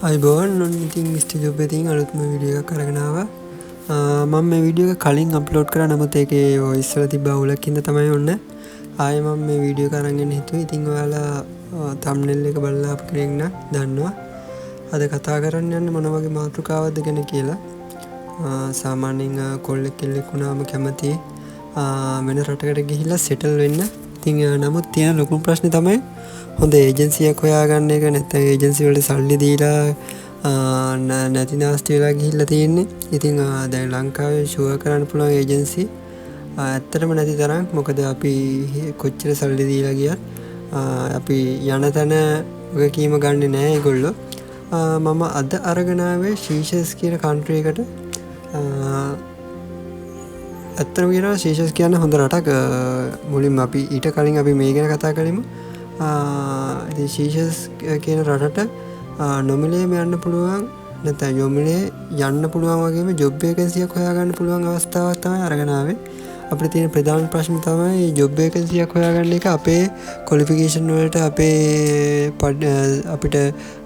අයිබෝන් ඉතින් mister job එකකින් අලුත්ම වීඩියෝ එකක් අරගෙන ආවා. මම මේ වීඩියෝ එක කලින් අප්ලෝඩ් කරා නමුත් ඒකේ ඔය ඉස්සර තිබ්බ අවුලක් හින්දා තමයි ඔන්න ආයෙ මම මේ වීඩියෝ එක අරන් එන්න හිතුවේ. ඉතින් ඔයාලා thumbnail එක බලලා අප කෙනෙක් නම් දන්නවා. අද කතා කරන්න යන්නේ මොන වගේ මාතෘකාවක්ද ගැන කියලා. සාමාන්‍යයෙන් කොල්ලෙක් කෙල්ලෙක් වුණාම කැමති වෙන රටකට ගිහිල්ලා සෙටල් වෙන්න. ඉතින් නමුත් තියෙන ලොකුම ප්‍රශ්නේ තමයි හොඳ ඒජන්සියක් හොයාගන්න එක. නැත්නම් ඒජන්සි වලට සල්ලි දීලා නැති නාස්ති වෙලා ගිහිල්ලා තියෙන්නේ. ඉතින් දැන් ලංකාවේ ෂුවර් කරන්න පුළුවන් ඒජන්සි ඇත්තටම නැති තරම්. මොකද අපි කොච්චර සල්ලි දීලා ගියත් අපි යන තැන වගකීම ගන්නෙ නෑ ඒගොල්ලෝ. මම අද අරගෙන ආවේ සීෂල්ස් කියන කන්ට්‍රි එකට. ඇත්තටම කියනවා සීෂල්ස් කියන්නේ හොඳ රටක්. මුලින්ම අපි ඊට කලින් අපි මේ ගැන කතා කළෙමු. ඉතින් සීෂල්ස් කියන රටට නොමිලේම යන්න පුළුවන් නැත්නම් යොමිලේ යන්න පුළුවන් වගේම ජොබ් වේකන්සියක් හොයාගන්න පුළුවන් අවස්ථාවක් තමයි අරගෙන ආවේ. අපිට තියෙන ප්‍රධාන ප්‍රශ්නේ තමයි ජොබ් වේකන්සියක් හොයාගන්න එක අපේ ක්වොලිෆිකේෂන් වලට අපිට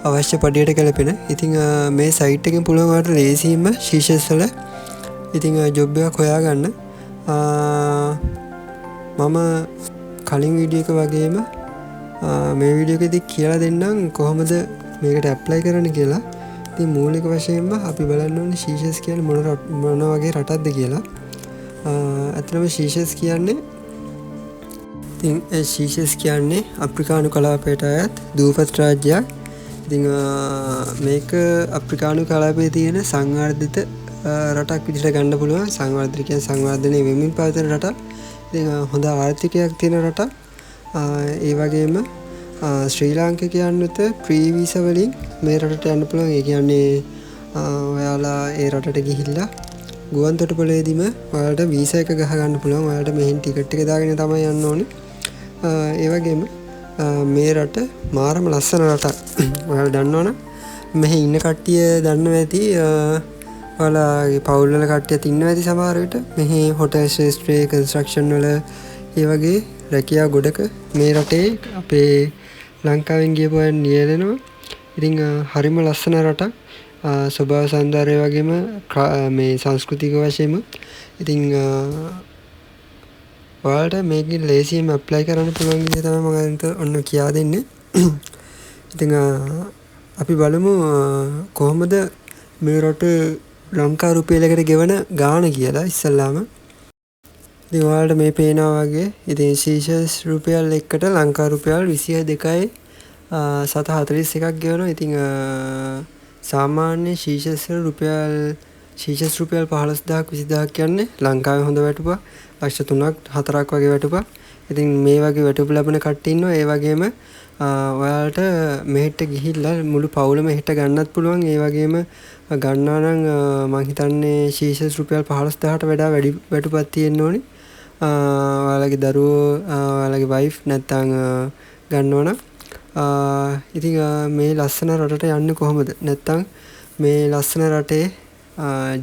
අවශ්‍ය පඩියට ගැලපෙන. ඉතින් මේ සයිට් එකෙන් පුළුවන් ඔයාලට ලේසියෙන්ම සීෂල්ස් වල ඉතින් ජොබ් එකක් හොයාගන්න. මම කලින් වීඩියෝ එක වගේම මේ වීඩියෝ එකේදී කියලා දෙන්නම් කොහොමද මේකට ඇප්ලයි කරන්න කියලා. ඉතින් මූලික වශයෙන්ම අපි බලන්න ඕනේ සීෂල්ස් කියන්නේ මොන වගේ රටක්ද කියලා. අතරම සීෂල්ස් කියන්නේ සීෂල්ස් කියන්නේ අප්‍රිකානු කලාපයට අයත් දූපත් රාජ්‍යයක්. ඉතින් මේක අප්‍රිකානු කලාපයේ තියෙන සංවර්ධිත රටක් විදිහට ගන්න පුළුවන්. සංවර්ධිත කියන්නේ සංවර්ධනය වෙමින් පවතින රටක්. ඉතින් හොඳ ආර්ථිකයක් තියෙන රටක්. ඒ වගේම ශ්‍රී ලාංකිකයන්ට ප්‍රී වීසා වලින් මේ රටට යන්න පුළුවන්. ඒ කියන්නේ ඔයාලා ඒ රටට ගිහිල්ලා ගුවන් තොටුපළේදීම ඔයාලට වීසා එක ගහ ගන්න පුළුවන්. ඔයාලට මෙහෙන් ටිකට් එක දාගෙන තමයි යන්න ඕනේ. ඒ වගේම මේ රට මාරම ලස්සන රටක්. ඔයාලා දන්නවනම් මෙහි ඉන්න කට්ටිය දන්නවා ඇති. ඔයාලගේ පවුල් වල කට්ටියත් ඉන්නවා ඇති සමහර විට. මෙහි හොටෙල් ශාස්ත්‍රයේ කන්ස්ට්‍රක්ෂන් වල ඒ වගේ රැකියා ගොඩක මේ රටේ අපේ ලංකාවෙන් ගියපු අය නියැලෙනවා. ඉතින් හරිම ලස්සන රටක්. ස්වභාව සෞන්දර්යය වගේම මේ සංස්කෘතික වශයෙන්ම. ඉතින් ඔයාලට මේකෙන් ලේසියෙන්ම ඇප්ලයි කරන්න පුළුවන් විදිහ තමයි මම ඔන්න කියා දෙන්නේ. ඉතින් අපි බලමු කොහොමද මේ රට ලංකා රුපියලකට ගෙවන ගාණ කියලා ඉස්සල්ලාම. ඉතින් ඔයාලට මේ පේනවා වගේ ඉතින් සීෂල්ස් රුපියල් එකට ලංකා රුපියල් 22.741ක් ගෙවනවා. ඉතින් සාමාන්‍ය සීෂල්ස් රුපියල් 15000ක් 20000ක් කියන්නේ ලංකාවේ හොඳ වැටුපක්. ලක්ෂ 3ක් 4ක් වගේ වැටුපක්. ඉතින් මේ වගේ වැටුප ලැබෙන කට්ටිය ඉන්නවා. ඒ වගේම ඔයාලට මෙහෙට ගිහිල්ලා මුළු පවුලම හෙට ගන්නත් පුළුවන්. ඒ වගේම ගන්නවා නම් මං හිතන්නේ සීෂල්ස් රුපියල් 15000ට වඩා වැඩි වැටුපක් තියෙන්න ඕනේ. ඔයාලගේ දරුවෝ ඔයාලගේ වයිෆ් නැත්තම් ගන්නවනම් ඉතින් මේ ලස්සන රටට යන්නේ කොහොමද? නැත්තම් මේ ලස්සන රටේ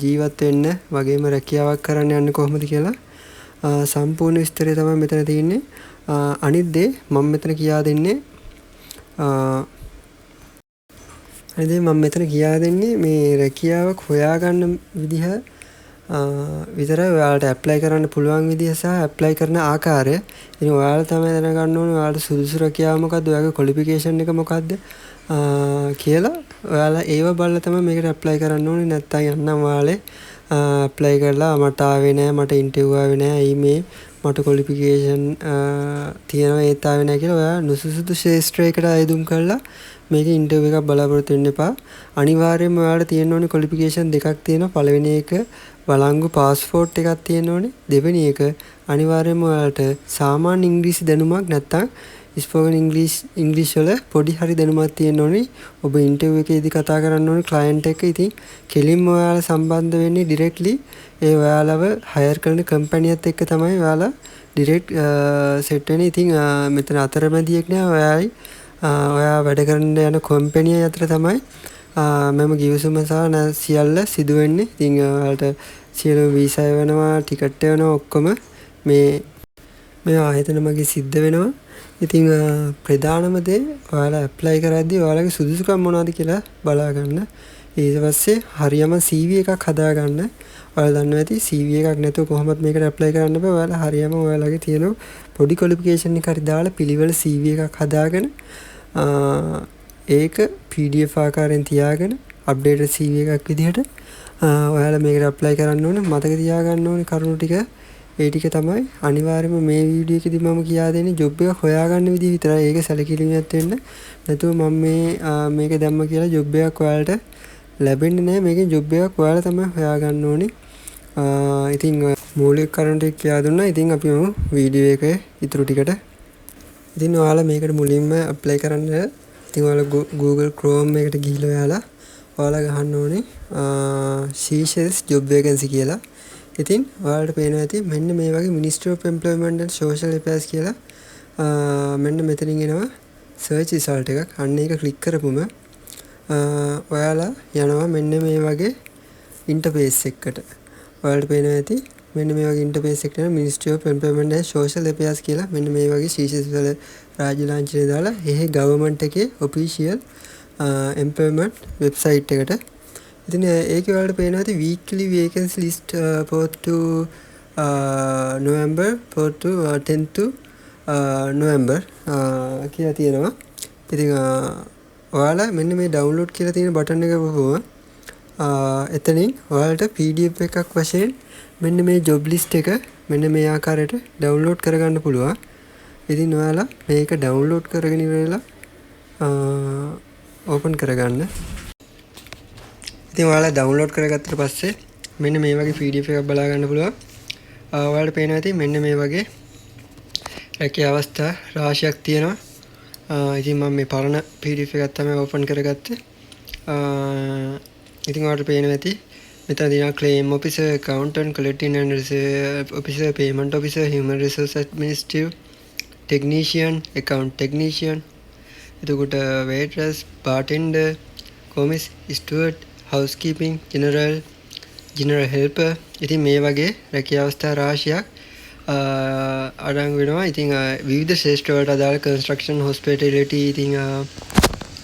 ජීවත් වෙන්න වගේම රැකියාවක් කරන්න යන්නේ කොහොමද කියලා සම්පූර්ණ විස්තරය තමයි මෙතන තියෙන්නේ. අනිත් දේ මම මෙතන කියා දෙන්නේ මේ රැකියාවක් හොයාගන්න විදිහ විතරයි. ඔයාලට ඇප්ලයි කරන්න පුළුවන් විදිහ සහ ඇප්ලයි කරන ආකාරය. ඉතින් ඔයාලා තමයි දැනගන්න ඕනේ ඔයාලට සුදුසු රැකියාව මොකද්ද, ඔයාගේ ක්වොලිෆිකේෂන් එක මොකද්ද කියලා. ඔයාලා ඒව බලලා තමයි මේකට ඇප්ලයි කරන්න ඕනේ. නැත්තම් යන්නම් ඔයාලේ ඇප්ලයි කරලා මට ආවේ නෑ, මට ඉන්ටර්විව් ආවේ නෑ, ඊමේ මට ක්වොලිෆිකේෂන් තියෙනවා ඒත් ආවේ නෑ කියලා ඔයා නුසුසුදු ශාස්ත්‍රයකට අයදුම් කරලා මේක ඉන්ටර්විව් එකක් බලාපොරොත්තු වෙන්න එපා. අනිවාර්යයෙන්ම ඔයාලට තියෙන්න ඕනේ ක්වොලිෆිකේෂන් දෙකක් තියෙනවා. පළවෙනි එක වළංගු පාස්පෝර්ට් එකක් තියෙන්න ඕනේ. දෙවෙනි එක අනිවාර්යයෙන්ම ඔයාලට සාමාන්‍ය ඉංග්‍රීසි දැනුමක් නැත්තම් ස්පෝකන් ඉංග්‍රීසි වල පොඩි හරි දැනුමක් තියෙන්න ඕනේ. ඔබ ඉන්ටර්විව් එකේදී කතා කරන්න ඕනේ ක්ලයන්ට් එක්ක. ඉතින් කෙලින්ම ඔයාලා සම්බන්ධ වෙන්නේ ඩිරෙක්ට්ලි ඒ ඔයාලව හයර් කරන කම්පැනියත් එක්ක තමයි ඔයාලා ඩිරෙක්ට් සෙට් වෙන්නේ. ඉතින් මෙතන අතරමැදියෙක් නෑ. ඔයා වැඩ කරන්න යන කම්පැනිය අතර තමයි මම ගිවිසුම සහ සියල්ල සිදු වෙන්නේ. ඉතින් ඔයාලට සියලුම වීසා වෙනවා, ටිකට් වෙනවා, ඔක්කොම මේ ආයතන මගේ සිද්ධ වෙනවා. ඉතින් ප්‍රධානම දේ ඔයාලා ඇප්ලයි කරද්දී ඔයාලගේ සුදුසුකම් මොනවද කියලා බලා ගන්න. ඊට පස්සේ හරියම CV එකක් හදා ගන්න. ඔයාලා දන්නවා ඇති CV එකක් නැතුව කොහොමද මේකට ඇප්ලයි කරන්න බෑ. ඔයාලා හරියම ඔයාලගේ තියෙන පොඩි ක්වොලිෆිකේෂන් එක හරි දාලා පිළිවෙල CV එකක් හදාගෙන ඒක PDF ආකාරයෙන් තියාගෙන අප්ඩේටඩ් CV එකක් විදිහට ඔයාලා මේකට ඇප්ලයි කරන්න ඕනේ. මතක තියාගන්න ඕනේ කරුණු ටික. ඒ ටික තමයි අනිවාර්යයෙන්ම මේ වීඩියෝ එකේදී මම කියා දෙන්නේ ජොබ් එක හොයාගන්න විදිහ විතරයි. ඒක සැලකිලිමත් වෙන්න. නැතුව මම මේක දැම්ම කියලා ජොබ් එකක් ඔයාලට ලැබෙන්නේ නැහැ. මේකෙන් ජොබ් එකක් ඔයාලා තමයි හොයාගන්න ඕනේ. ඉතින් මූලික කරුණු ටික කියා දුන්නා. ඉතින් අපි වීඩියෝ එකේ ඊටු ටිකට ඉතින් ඔයාලා මේකට මුලින්ම ඇප්ලයි කරන්න ඉතින් ඔයාලා Google Chrome එකට ගිහිල්ලා ඔයාලා ගහන්න ඕනේ Seashells job vacancy කියලා. ඉතින් ඔයාලට පේනවා ඇති මෙන්න මේ වගේ Ministry of Employment and Social Affairs කියලා මෙන්න මෙතනින් එනවා search result එකක්. අන්න ඒක ක්ලික් කරපුම ඔයාලා යනවා මෙන්න මේ වගේ ඉන්ටර්ෆේස් එකකට. ඔයාලට පේනවා ඇති මෙන්න මේ වගේ ඉන්ටර්ෆේස් එකකට Ministry of Employment and Social Affairs කියලා මෙන්න මේ වගේ Seashells වල රාජ්‍ය ලාංඡනය දාලා එහෙ government එකේ official employment website එකට. ඉතින් ඒකේ ඔයාලට පේනවා ඇති weekly vacancy list for to November for to 10 to November කියලා තියෙනවා. ඉතින් ඔයාලා මෙන්න මේ download කියලා තියෙන බටන් එක වහුවම එතනින් ඔයාලට PDF එකක් වශයෙන් මෙන්න මේ job list එක මෙන්න මේ ආකාරයට download කරගන්න පුළුවන්. ඉතින් ඔයාලා මේක download කරගෙන ඉවරලා open කරගන්න. ඉතින් ඔයාලා download කරගත්තට පස්සේ මෙන්න මේ වගේ PDF එකක් බලා ගන්න පුළුවන්. ඔයාලට පේනවා ඇති මෙන්න මේ වගේ රැකියා අවස්ථා රාශියක් තියෙනවා. ඉතින් මම මේ පරණ PDF එකක් තමයි open කරගත්තේ. ඉතින් ඔයාලට පේනවා ඇති මෙතන තියෙනවා claim officer, accountant, collecting and officer, payment officer, human resource administrative, technician, account technician, එතකොට waitress, bartender, commis, steward, housekeeping, general helper. ඉතින් මේ වගේ රැකියා අවස්ථා රාශියක් අඩංගු වෙනවා. ඉතින් විවිධ ශේෂ්ත්‍ර වලට අදාළ construction, hospitality ඉතින්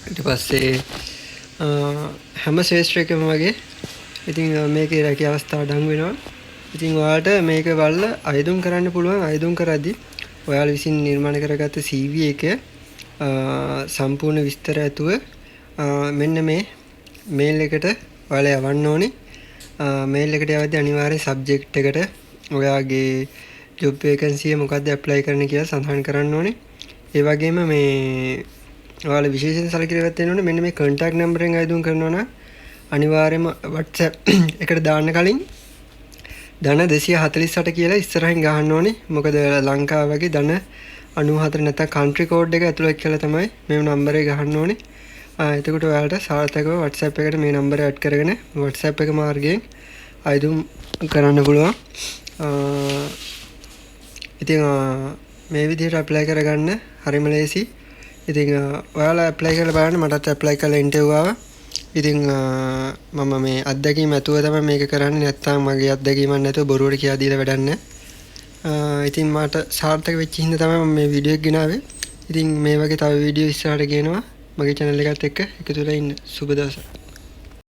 ඊට පස්සේ හැම ශේෂ්ත්‍රයකම වගේ ඉතින් මේකේ රැකියා අවස්ථා අඩංගු වෙනවා. ඉතින් ඔයාලට මේක බලලා අයදුම් කරන්න පුළුවන්. අයදුම් කරද්දී ඔයාලා විසින් නිර්මාණය කරගත්ත CV එක සම්පූර්ණ විස්තර ඇතුව මෙන්න මේ මේල් එකට ඔයාලා යවන්න ඕනේ. මේල් එකට යවද්දී අනිවාර්යෙන් සබ්ජෙක්ට් එකට ඔයාගේ ජොබ් වේකන්සි එක මොකක්ද ඇප්ලයි කරන්න කියලා සඳහන් කරන්න ඕනේ. ඒ වගේම මේ ඔයාලා විශේෂයෙන් සැලකිලිමත් වෙන්න ඕනේ මෙන්න මේ contact number එකෙන් අයදුම් කරනවා නම් අනිවාර්යයෙන්ම WhatsApp එකට දාන්න කලින් ධන 248 කියලා ඉස්සරහින් ගහන්න ඕනේ. මොකද ලංකාව වගේ ධන 94 නැත්නම් country code එක ඇතුළත් කරලා තමයි මේ නම්බර් එක ගහන්න ඕනේ. එතකොට ඔයාලට සාර්ථකව WhatsApp එකට මේ නම්බරය ඇඩ් කරගෙන WhatsApp එක මාර්ගයෙන් අයදුම් කරන්න පුළුවන්. ඉතින් මේ විදිහට ඇප්ලයි කරගන්න හරිම ලේසි. ඉතින් ඔයාලා ඇප්ලයි කරලා බලන්න. මටත් ඇප්ලයි කරලා ඉන්ටර්විව් ආවා. ඉතින් මම මේ අත්දැකීම ඇතුව තමයි මේක කරන්නේ. නැත්නම් මගේ අත්දැකීමක් නැතුව බොරුවට කියලා දීලා වැඩක් නැහැ. ඉතින් මට සාර්ථක වෙච්ච හින්දා තමයි මම මේ වීඩියෝ එක ගෙනාවේ. ඉතින් මේ වගේ තව වීඩියෝ ඉස්සරහට ගේනවා. මගේ channel එකත් එක්ක එකතු වෙලා ඉන්න. සුබ දවසක්.